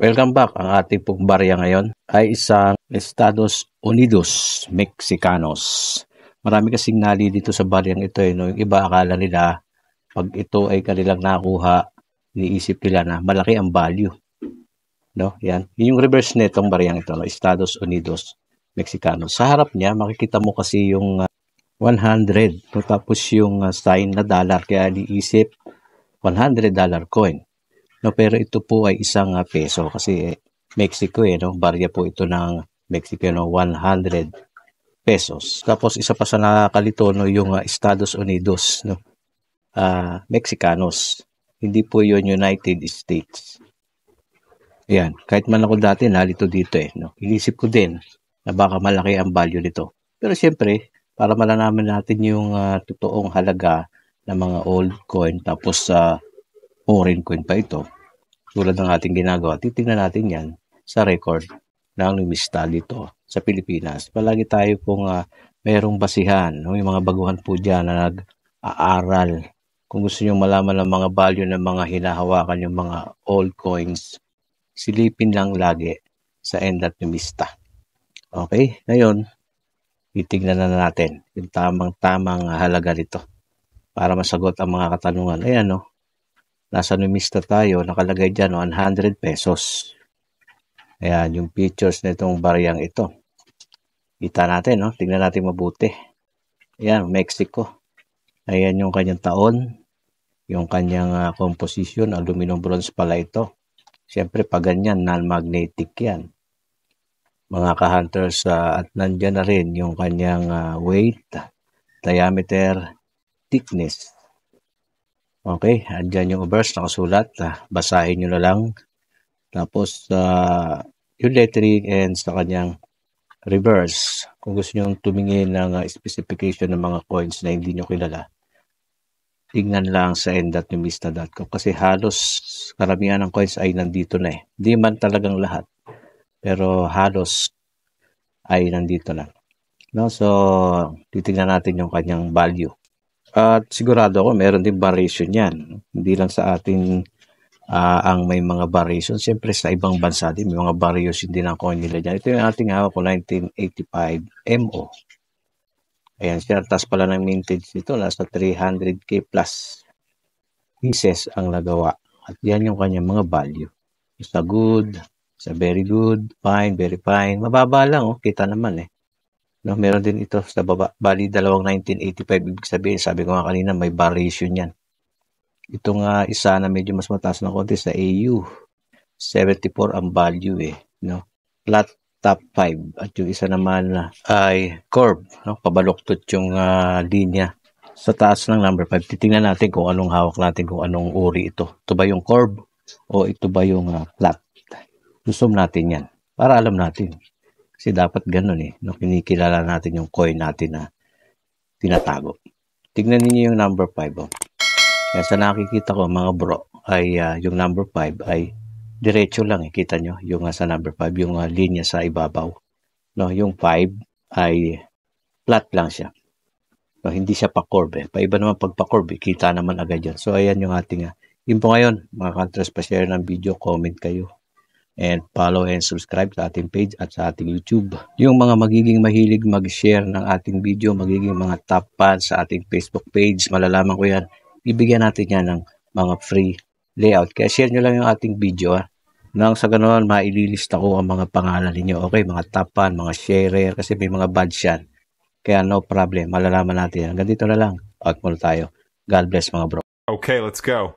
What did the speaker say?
Welcome back. Ang ating pong barya ngayon ay isang Estados Unidos Mexicanos. Marami kasing nali dito sa baryang ito. No? Yung iba akala nila pag ito ay kanilang nakuha, iniisip nila na malaki ang value. No? Yan. Yung reverse netong baryang ito, no? Estados Unidos Mexicanos. Sa harap niya, makikita mo kasi yung 100. No? Tapos yung sign na dollar. Kaya iniisip $100 coin. No, pero ito po ay isang peso kasi Mexico no, barya po ito ng Mexico no, 100 pesos. Tapos isa pa sa nakakalito no, yung Estados Unidos no, Mexicanos. Hindi po yun United States. Ayan, kahit man ako dati nalito dito no. Inisip ko din na baka malaki ang value nito. Pero siyempre, para malalaman natin yung totoong halaga ng mga old coin tapos foreign coin pa ito. Tulad ng ating ginagawa, titingnan natin yan sa record ng numista dito sa Pilipinas. Palagi tayo pong mayroong basihan. No? Yung mga baguhan po dyan na nag-aaral. Kung gusto nyo malaman ng mga value ng mga hinahawakan yung mga old coins, silipin lang lagi sa Numista. Okay? Ngayon, titingnan na natin yung tamang halaga nito para masagot ang mga katanungan. Ayan, no? Nasa numista tayo, nakalagay dyan 100 pesos. Ayan, yung pictures na itong baryang ito. Kita natin, no? Tingnan natin mabuti. Ayan, Mexico. Ayan yung kanyang taon, yung kanyang composition, aluminum bronze pala ito. Siyempre, pag ganyan, non-magnetic yan. Mga ka-hunters, at nandyan na rin yung kanyang weight, diameter, thickness. Okay, andyan yung verse nakasulat. Basahin nyo na lang. Tapos, yung lettering and sa kanyang reverse. Kung gusto nyo tumingin ng specification ng mga coins na hindi nyo kilala, tingnan lang sa end.numista.com kasi halos karamihan ng coins ay nandito na Di man talagang lahat, pero halos ay nandito na. No? So, titingnan natin yung kanyang value. At sigurado ako meron din variation yan. Hindi lang sa atin ang may mga variation. Siyempre sa ibang bansa din may mga variation din ang coin nila dyan. Ito yung ating hawak ko 1985 MO. Ayan siya. Tapos pala ng mintage nito. Nasa 300k plus pieces ang nagawa. At yan yung kanyang mga value. Sa good, sa very good, fine, very fine. Mababa lang. Kita naman No, meron din ito sa baba. Bali, dalawang 1985. Ibig sabihin, sabi ko nga kanina, may variation yan. Itong isa na medyo mas mataas na konti sa AU. 74 ang value No? Flat top 5. At yung isa naman ay curve. No? Pabaluktot yung linya. Sa taas ng number 5, titingnan natin kung anong hawak natin, kung anong uri ito. Ito ba yung curve o ito ba yung flat? Zoom natin yan para alam natin. Kasi dapat ganun no? Kinikilala natin yung coin natin na tinatago. Tignan niyo yung number 5. Kaya sa nakikita ko mga bro, ay yung number 5 ay diretso lang Kita nyo yung sa number 5, yung linya sa ibabaw. No, yung 5 ay flat lang siya. No, hindi siya pa-curve Paiba naman pag pa-curve, kita naman agad yan. So ayan yung ating info ngayon. Mga countries, pa-share ng video, comment kayo. And follow and subscribe sa ating page at sa ating YouTube. Yung mga magiging mahilig mag-share ng ating video, magiging mga top fans sa ating Facebook page, malalaman ko yan. Ibigyan natin yan ng mga free layout. Kaya share nyo lang yung ating video Nang sa ganoon, maililista ko ang mga pangalan ninyo. Okay, mga top fan, mga sharer, kasi may mga badge yan. Kaya no problem, malalaman natin yan. Hanggang dito na lang. Out muna tayo. God bless mga bro. Okay, let's go.